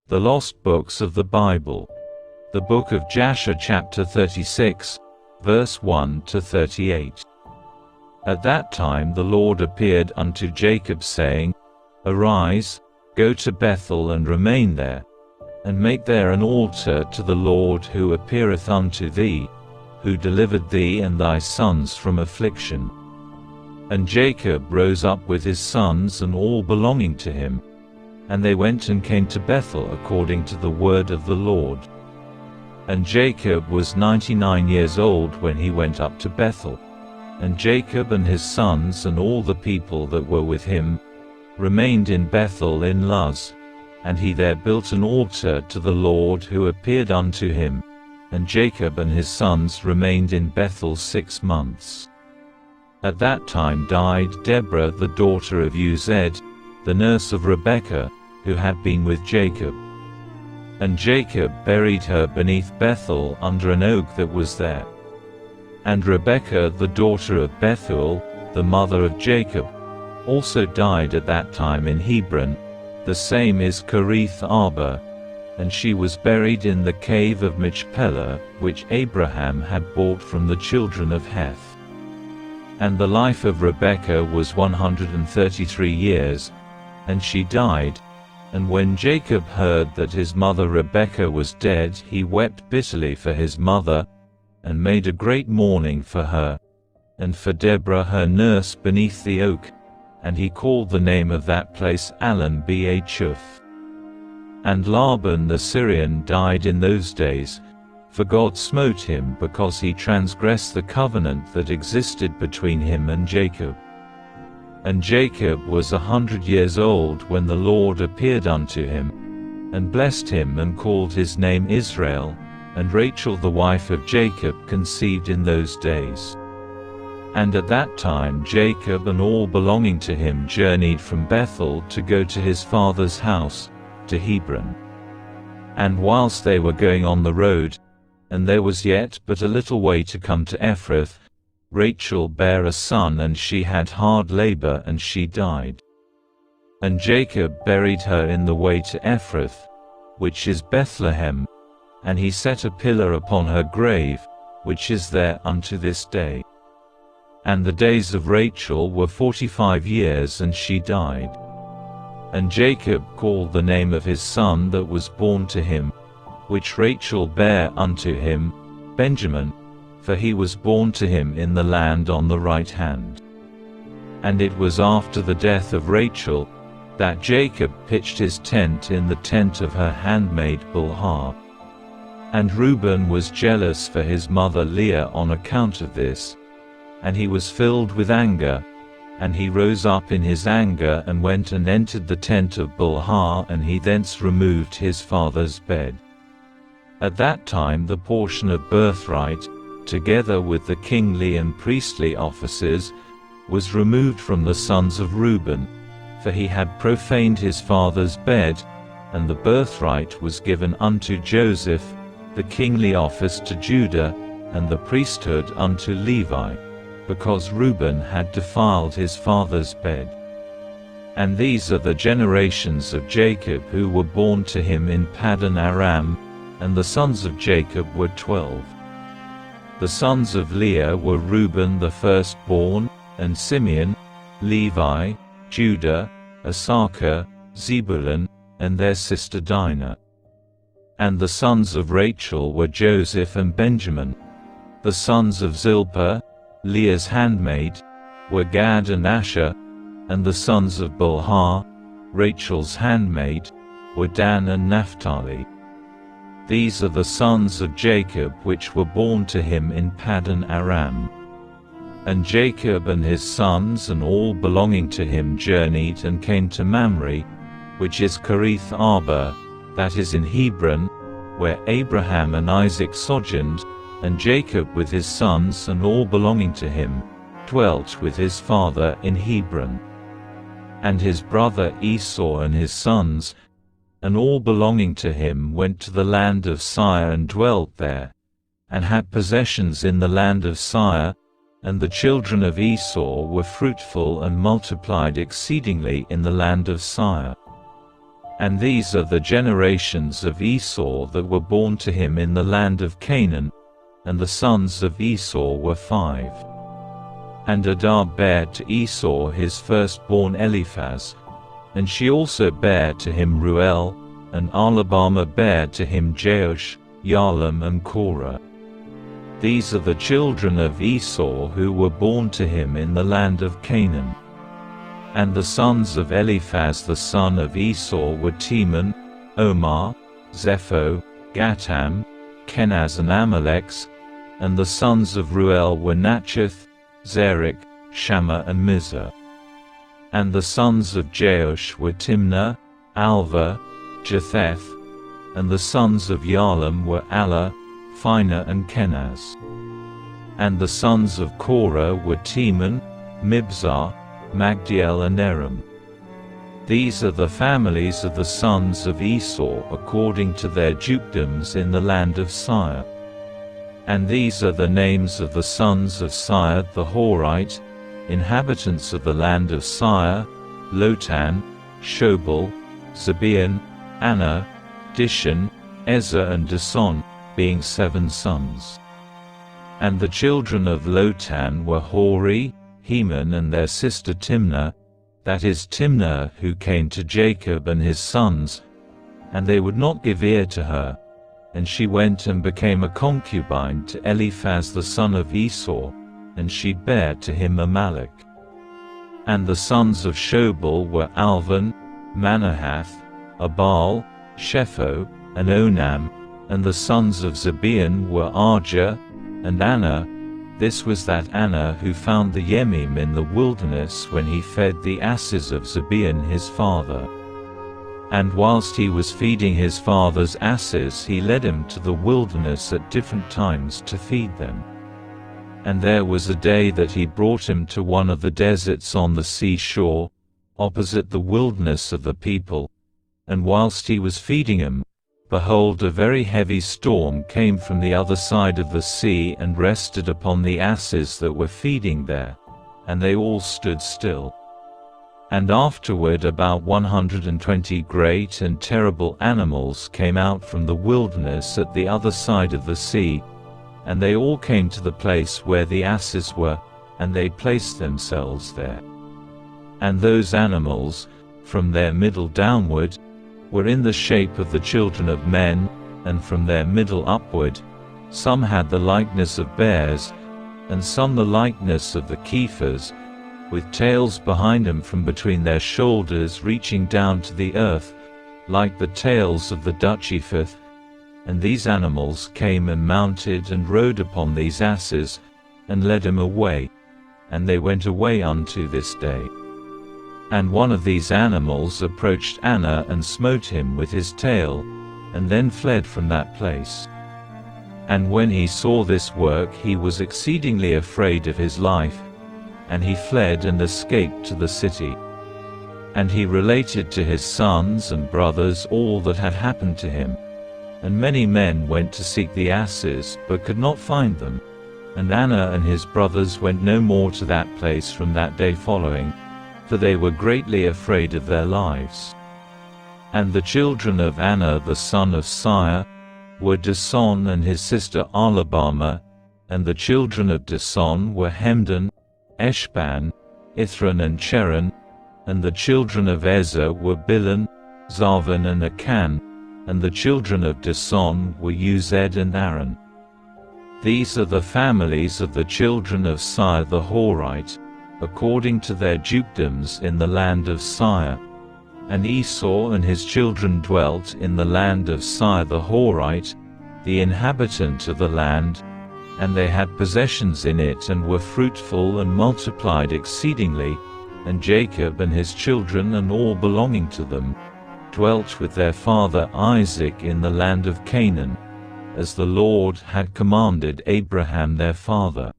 The Lost Books of the Bible. The Book of Jasher chapter 36, verse 1 to 38. At that time the Lord appeared unto Jacob, saying, Arise, go to Bethel and remain there, and make there an altar to the Lord who appeareth unto thee, who delivered thee and thy sons from affliction. And Jacob rose up with his sons and all belonging to him, and they went and came to Bethel according to the word of the Lord. And Jacob was 99 years old when he went up to Bethel. And Jacob and his sons and all the people that were with him remained in Bethel in Luz, and he there built an altar to the Lord who appeared unto him. And Jacob and his sons remained in Bethel 6 months. At that time died Deborah the daughter of Uzed, the nurse of Rebekah, who had been with Jacob. And Jacob buried her beneath Bethel under an oak that was there. And Rebekah the daughter of Bethuel, the mother of Jacob, also died at that time in Hebron, the same is Kiriath Arba, and she was buried in the cave of Machpelah, which Abraham had bought from the children of Heth. And the life of Rebekah was 133 years, and she died. And when Jacob heard that his mother Rebekah was dead, he wept bitterly for his mother, and made a great mourning for her, and for Deborah her nurse beneath the oak, and he called the name of that place Allon B'Achuf. And Laban the Syrian died in those days, for God smote him because he transgressed the covenant that existed between him and Jacob. And Jacob was 100 years old when the Lord appeared unto him, and blessed him and called his name Israel, and Rachel the wife of Jacob conceived in those days. And at that time Jacob and all belonging to him journeyed from Bethel to go to his father's house, to Hebron. And whilst they were going on the road, and there was yet but a little way to come to Ephrath, Rachel bare a son, and she had hard labor, and she died. And Jacob buried her in the way to Ephrath, which is Bethlehem, and he set a pillar upon her grave, which is there unto this day. And the days of Rachel were 45 years, and she died. And Jacob called the name of his son that was born to him, which Rachel bare unto him, Benjamin, for he was born to him in the land on the right hand. And it was after the death of Rachel, that Jacob pitched his tent in the tent of her handmaid Bilhah. And Reuben was jealous for his mother Leah on account of this, and he was filled with anger, and he rose up in his anger and went and entered the tent of Bilhah, and he thence removed his father's bed. At that time the portion of birthright, together with the kingly and priestly offices, was removed from the sons of Reuben, for he had profaned his father's bed, and the birthright was given unto Joseph, the kingly office to Judah, and the priesthood unto Levi, because Reuben had defiled his father's bed. And these are the generations of Jacob who were born to him in Paddan Aram, and the sons of Jacob were 12. The sons of Leah were Reuben the firstborn, and Simeon, Levi, Judah, Issachar, Zebulun, and their sister Dinah. And the sons of Rachel were Joseph and Benjamin. The sons of Zilpah, Leah's handmaid, were Gad and Asher, and the sons of Bilhah, Rachel's handmaid, were Dan and Naphtali. These are the sons of Jacob which were born to him in Paddan Aram. And Jacob and his sons and all belonging to him journeyed and came to Mamre, which is Kiriath Arba, that is in Hebron, where Abraham and Isaac sojourned, and Jacob with his sons and all belonging to him dwelt with his father in Hebron. And his brother Esau and his sons, and all belonging to him, went to the land of Seir and dwelt there, and had possessions in the land of Seir, and the children of Esau were fruitful and multiplied exceedingly in the land of Seir. And these are the generations of Esau that were born to him in the land of Canaan, and the sons of Esau were 5. And Adah bare to Esau his firstborn Eliphaz, and she also bare to him Reuel, and Ahlabama bare to him Jeush, Yalam and Korah. These are the children of Esau who were born to him in the land of Canaan. And the sons of Eliphaz the son of Esau were Teman, Omar, Zepho, Gatam, Kenaz and Amaleks, and the sons of Reuel were Nachith, Zerich, Shammah and Mizah. And the sons of Jeush were Timnah, Alva, Jetheth, and the sons of Yalam were Allah, Phineh and Kenaz. And the sons of Korah were Teman, Mibzar, Magdiel and Aram. These are the families of the sons of Esau according to their dukedoms in the land of Seir. And these are the names of the sons of Seir the Horite, inhabitants of the land of Seir: Lotan, Shobal, Zibeon, Anna, Dishan, Ezer and Dison, being 7 sons. And the children of Lotan were Hori, Heman and their sister Timnah, that is Timnah who came to Jacob and his sons, and they would not give ear to her, and she went and became a concubine to Eliphaz the son of Esau, and she bare to him Amalek. And the sons of Shobal were Alvan, Manahath, Abal, Shepho, and Onam, and the sons of Zibeon were Arjah, and Anna. This was that Anna who found the Yemim in the wilderness when he fed the asses of Zibeon his father. And whilst he was feeding his father's asses he led him to the wilderness at different times to feed them. And there was a day that he brought him to one of the deserts on the seashore, opposite the wilderness of the people, and whilst he was feeding him, behold, a very heavy storm came from the other side of the sea and rested upon the asses that were feeding there, and they all stood still. And afterward about 120 great and terrible animals came out from the wilderness at the other side of the sea, and they all came to the place where the asses were, and they placed themselves there. And those animals, from their middle downward, were in the shape of the children of men, and from their middle upward, some had the likeness of bears, and some the likeness of the kephas, with tails behind them from between their shoulders reaching down to the earth, like the tails of the Dutchifeth. And these animals came and mounted and rode upon these asses, and led him away, and they went away unto this day. And one of these animals approached Anna and smote him with his tail, and then fled from that place. And when he saw this work he was exceedingly afraid of his life, and he fled and escaped to the city. And he related to his sons and brothers all that had happened to him. And many men went to seek the asses, but could not find them. And Anna and his brothers went no more to that place from that day following, for they were greatly afraid of their lives. And the children of Anna the son of Seir were Dison and his sister Ahlabama, and the children of Dison were Hemdan, Eshban, Ithran and Cheran, and the children of Ezer were Bilhan, Zavan and Akan, and the children of Dison were Uzed and Aaron. These are the families of the children of Seir the Horite, according to their dukedoms in the land of Seir. And Esau and his children dwelt in the land of Seir the Horite, the inhabitant of the land, and they had possessions in it and were fruitful and multiplied exceedingly, and Jacob and his children and all belonging to them dwelt with their father Isaac in the land of Canaan, as the Lord had commanded Abraham their father.